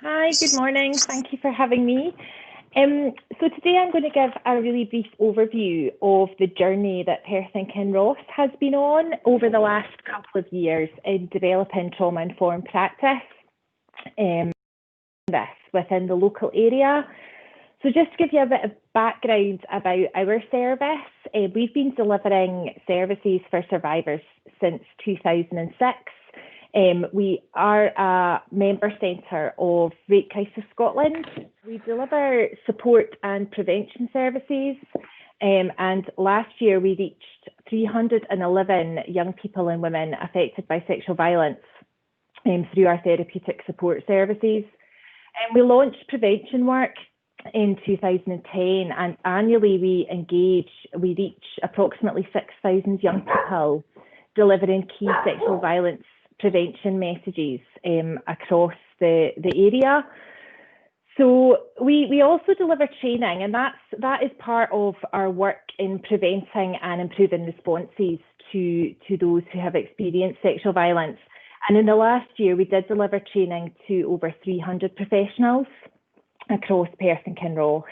Hi, good morning. Thank you for having me. So today I'm going to give a really brief overview of the journey that Perth Kinross has been on over the last couple of years in developing trauma-informed practice this within the local area. So just to give you a bit of background about our service, we've been delivering services for survivors since 2006. We are a member centre of Rape Crisis Scotland. We deliver support and prevention services, and last year we reached 311 young people and women affected by sexual violence through our therapeutic support services. And we launched prevention work in 2010, and annually we reach approximately 6,000 young people delivering key sexual violence prevention messages across the area. So we also deliver training, and that is part of our work in preventing and improving responses to those who have experienced sexual violence. And in the last year, we did deliver training to over 300 professionals across Perth and Kinross.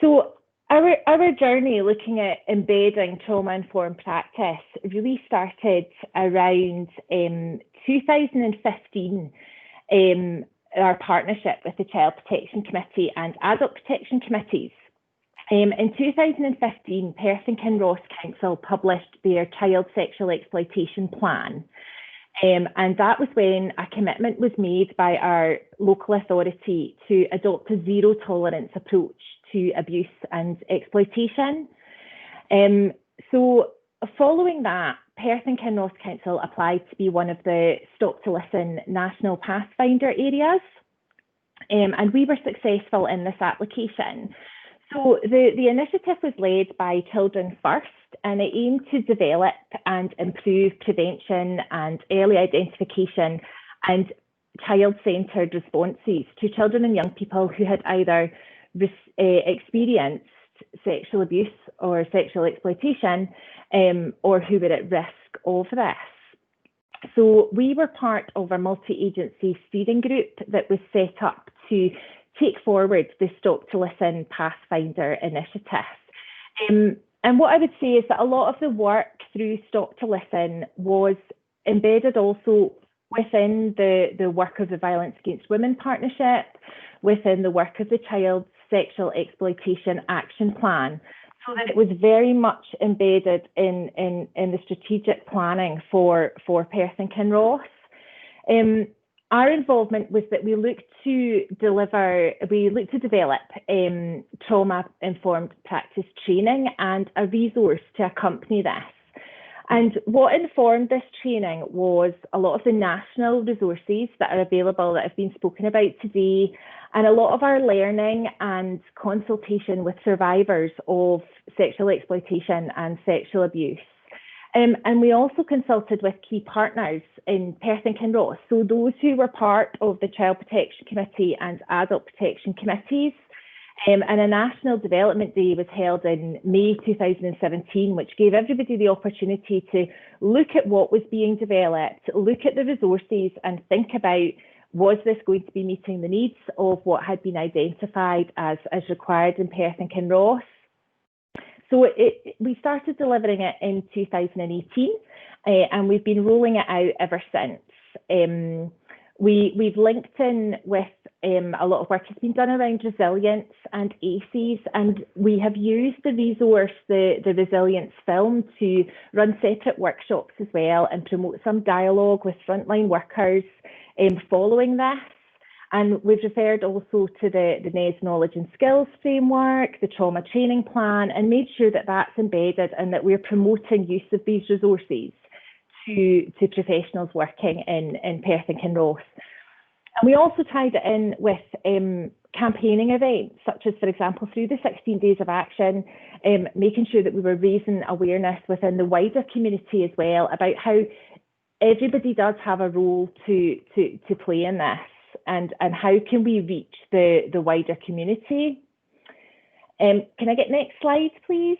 So our journey looking at embedding trauma-informed practice really started around 2015, our partnership with the Child Protection Committee and Adult Protection Committees. In 2015, Perth and Kinross Council published their Child Sexual Exploitation Plan. And that was when a commitment was made by our local authority to adopt a zero tolerance approach to abuse and exploitation. So following that, Perth and Kinross Council applied to be one of the Stop to Listen National Pathfinder areas, and we were successful in this application. So the initiative was led by Children First, and it aimed to develop and improve prevention and early identification and child-centred responses to children and young people who had either experienced sexual abuse or sexual exploitation, or who were at risk of this. So we were part of a multi-agency steering group that was set up to take forward the Stop to Listen Pathfinder initiative. And what I would say is that a lot of the work through Stop to Listen was embedded also within the work of the Violence Against Women Partnership, within the work of the Child Sexual Exploitation Action Plan, so that it was very much embedded in the strategic planning for Perth and Kinross. Our involvement was that we looked to develop trauma-informed practice training and a resource to accompany this. And what informed this training was a lot of the national resources that are available that have been spoken about today, and a lot of our learning and consultation with survivors of sexual exploitation and sexual abuse. And we also consulted with key partners in Perth and Kinross, so those who were part of the Child Protection Committee and Adult Protection Committees. And a National Development Day was held in May 2017, which gave everybody the opportunity to look at what was being developed, look at the resources and think about, was this going to be meeting the needs of what had been identified as required in Perth and Kinross? So we started delivering it in 2018, and we've been rolling it out ever since. We've linked in with a lot of work has been done around resilience and ACEs, and we have used the resource, the resilience film, to run separate workshops as well and promote some dialogue with frontline workers following this. And we've referred also to the NES Knowledge and Skills Framework, the Trauma Training Plan, and made sure that that's embedded and that we're promoting use of these resources to professionals working in Perth and Kinross. And we also tied it in with campaigning events, such as, for example, through the 16 Days of Action, making sure that we were raising awareness within the wider community as well about how everybody does have a role to play in this, and how can we reach the wider community. Can I get next slide, please?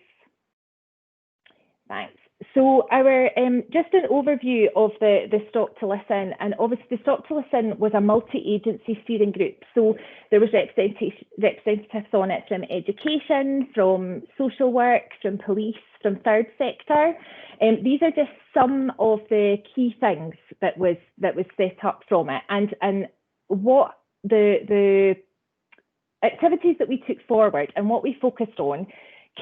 Thanks. So our just an overview of the Stop to Listen, and obviously the Stop to Listen was a multi-agency steering group. So there was representatives on it from education, from social work, from police, from third sector. These are just some of the key things that was set up from it, and what the activities that we took forward and what we focused on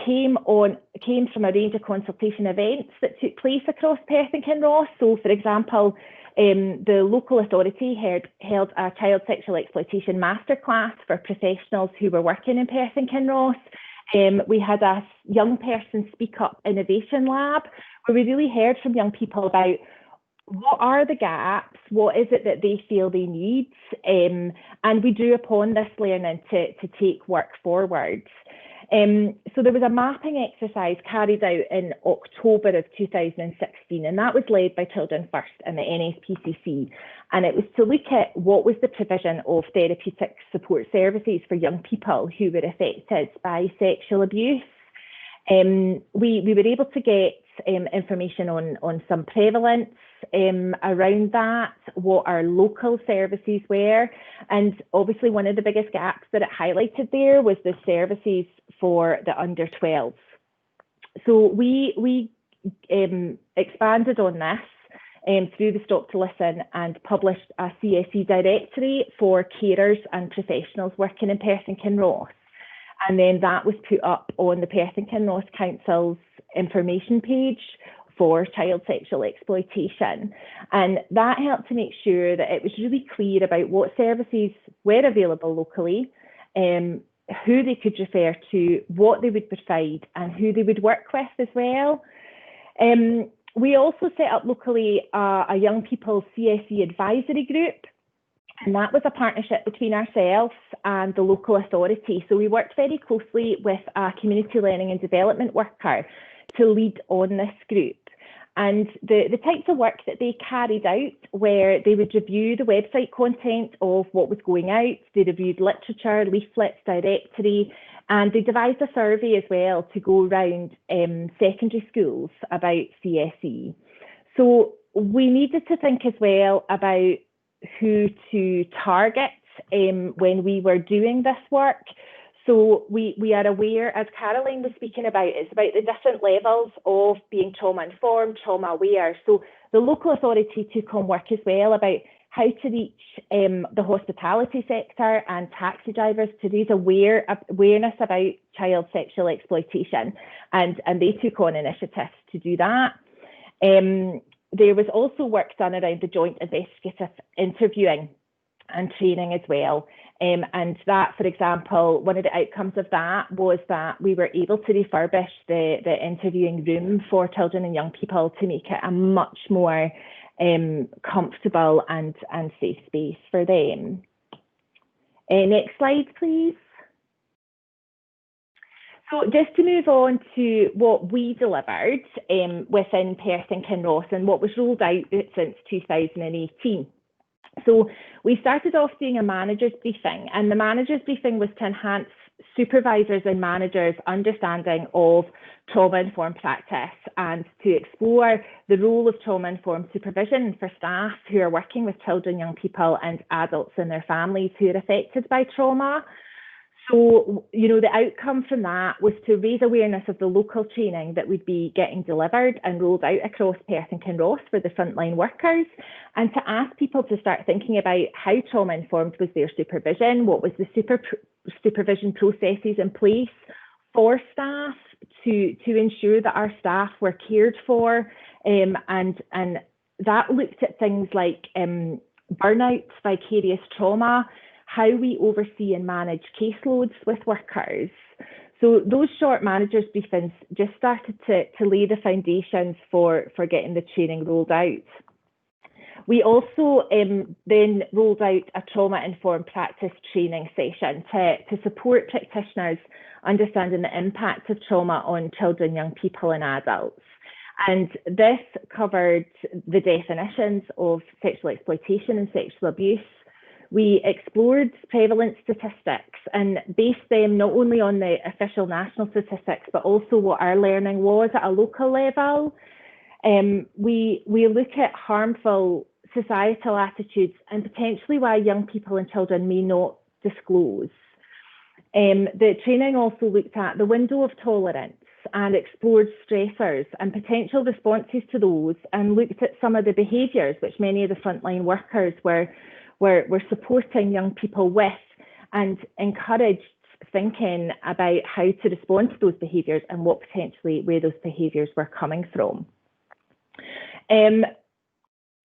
came from a range of consultation events that took place across Perth and Kinross. So, for example, the local authority held a child sexual exploitation masterclass for professionals who were working in Perth and Kinross. We had a young person speak up innovation lab, where we really heard from young people about what are the gaps, what is it that they feel they need, and we drew upon this learning to take work forward. So there was a mapping exercise carried out in October of 2016, and that was led by Children First and the NSPCC. And it was to look at what was the provision of therapeutic support services for young people who were affected by sexual abuse. We were able to get information on some prevalence around that, what our local services were, and obviously one of the biggest gaps that it highlighted there was the services for the under 12s. So we expanded on this through the Stop to Listen and published a CSE directory for carers and professionals working in Perth and Kinross. And then that was put up on the Perth and Kinross Council's information page for child sexual exploitation. And that helped to make sure that it was really clear about what services were available locally, who they could refer to, what they would provide, and who they would work with as well. We also set up locally a young people CSE advisory group, and that was a partnership between ourselves and the local authority. So we worked very closely with a community learning and development worker to lead on this group. And the types of work that they carried out, where they would review the website content of what was going out, they reviewed literature, leaflets, directory, and they devised a survey as well to go around secondary schools about CSE. So we needed to think as well about who to target when we were doing this work. So we are aware, as Caroline was speaking about, it's about the different levels of being trauma-informed, trauma-aware. So the local authority took on work as well about how to reach the hospitality sector and taxi drivers to raise awareness about child sexual exploitation. And they took on initiatives to do that. There was also work done around the joint investigative interviewing and training as well. And that, for example, one of the outcomes of that was that we were able to refurbish the interviewing room for children and young people to make it a much more comfortable and safe space for them. Next slide, please. So just to move on to what we delivered within Perth and Kinross and what was rolled out since 2018. So we started off doing a manager's briefing, and the manager's briefing was to enhance supervisors and managers' understanding of trauma-informed practice and to explore the role of trauma-informed supervision for staff who are working with children, young people and adults and their families who are affected by trauma. So, the outcome from that was to raise awareness of the local training that would be getting delivered and rolled out across Perth and Kinross for the frontline workers, and to ask people to start thinking about how trauma-informed was their supervision, what was the supervision processes in place for staff to ensure that our staff were cared for, and that looked at things like burnout, vicarious trauma, how we oversee and manage caseloads with workers. So those short managers briefings just started to lay the foundations for getting the training rolled out. We also then rolled out a trauma-informed practice training session to support practitioners understanding the impact of trauma on children, young people and adults. And this covered the definitions of sexual exploitation and sexual abuse. We explored prevalence statistics and based them not only on the official national statistics, but also what our learning was at a local level. We look at harmful societal attitudes and potentially why young people and children may not disclose. The training also looked at the window of tolerance and explored stressors and potential responses to those, and looked at some of the behaviours which many of the frontline workers were supporting young people with, and encouraged thinking about how to respond to those behaviours and what potentially where those behaviours were coming from.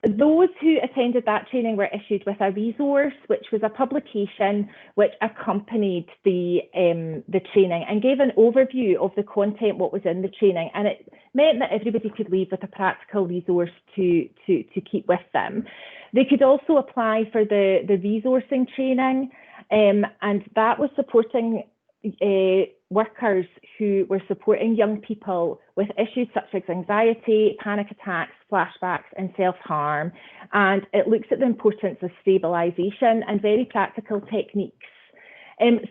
Those who attended that training were issued with a resource, which was a publication which accompanied the training and gave an overview of the content, what was in the training, and it meant that everybody could leave with a practical resource to keep with them. They could also apply for the resourcing training, and that was supporting workers who were supporting young people with issues such as anxiety, panic attacks, flashbacks, and self-harm. And it looks at the importance of stabilisation and very practical techniques.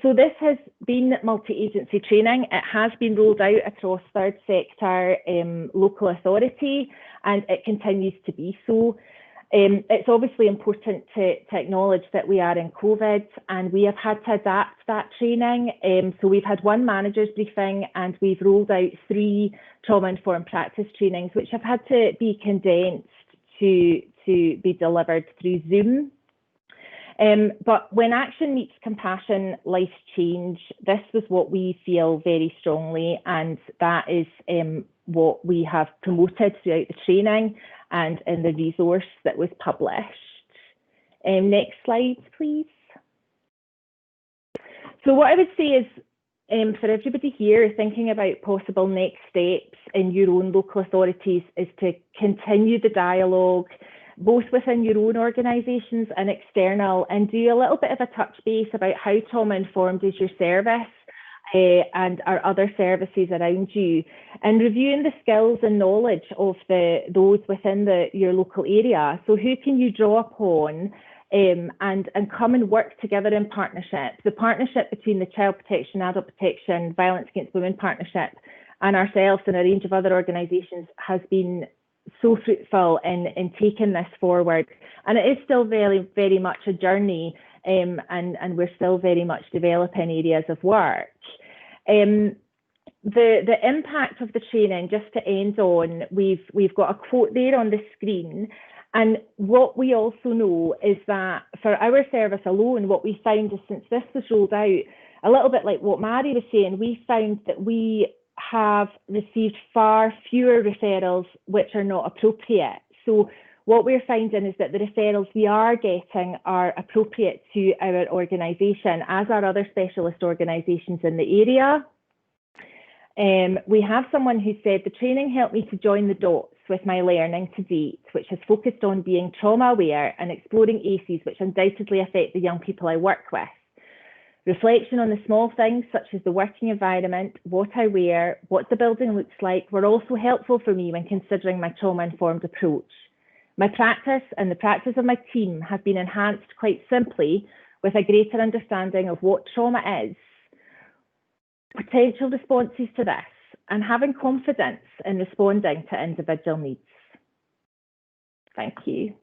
So this has been multi-agency training. It has been rolled out across third sector local authority, and it continues to be so. It's obviously important to acknowledge that we are in COVID, and we have had to adapt that training. So we've had one manager's briefing, and we've rolled out 3 trauma-informed practice trainings, which have had to be condensed to be delivered through Zoom. But when action meets compassion, life change. This was what we feel very strongly, and that is what we have promoted throughout the training and in the resource that was published. Next slide, please. So what I would say is, for everybody here thinking about possible next steps in your own local authorities, is to continue the dialogue, both within your own organisations and external, and do a little bit of a touch base about how trauma-informed is your service and our other services around you, and reviewing the skills and knowledge of those within your local area. So who can you draw upon and come and work together in partnership? The partnership between the Child Protection, Adult Protection, Violence Against Women Partnership and ourselves and a range of other organisations has been so fruitful in taking this forward. And it is still very, very much a journey, and we're still very much developing areas of work. The impact of the training, just to end on, we've got a quote there on the screen. And what we also know is that for our service alone, what we found is, since this was rolled out, a little bit like what Mary was saying, we found that we have received far fewer referrals which are not appropriate. So what we're finding is that the referrals we are getting are appropriate to our organisation, as are other specialist organisations in the area. We have someone who said, the training helped me to join the dots with my learning to date, which has focused on being trauma aware and exploring ACEs which undoubtedly affect the young people I work with. Reflection on the small things such as the working environment, what I wear, what the building looks like, were also helpful for me when considering my trauma-informed approach. My practice and the practice of my team have been enhanced quite simply with a greater understanding of what trauma is, potential responses to this, and having confidence in responding to individual needs. Thank you.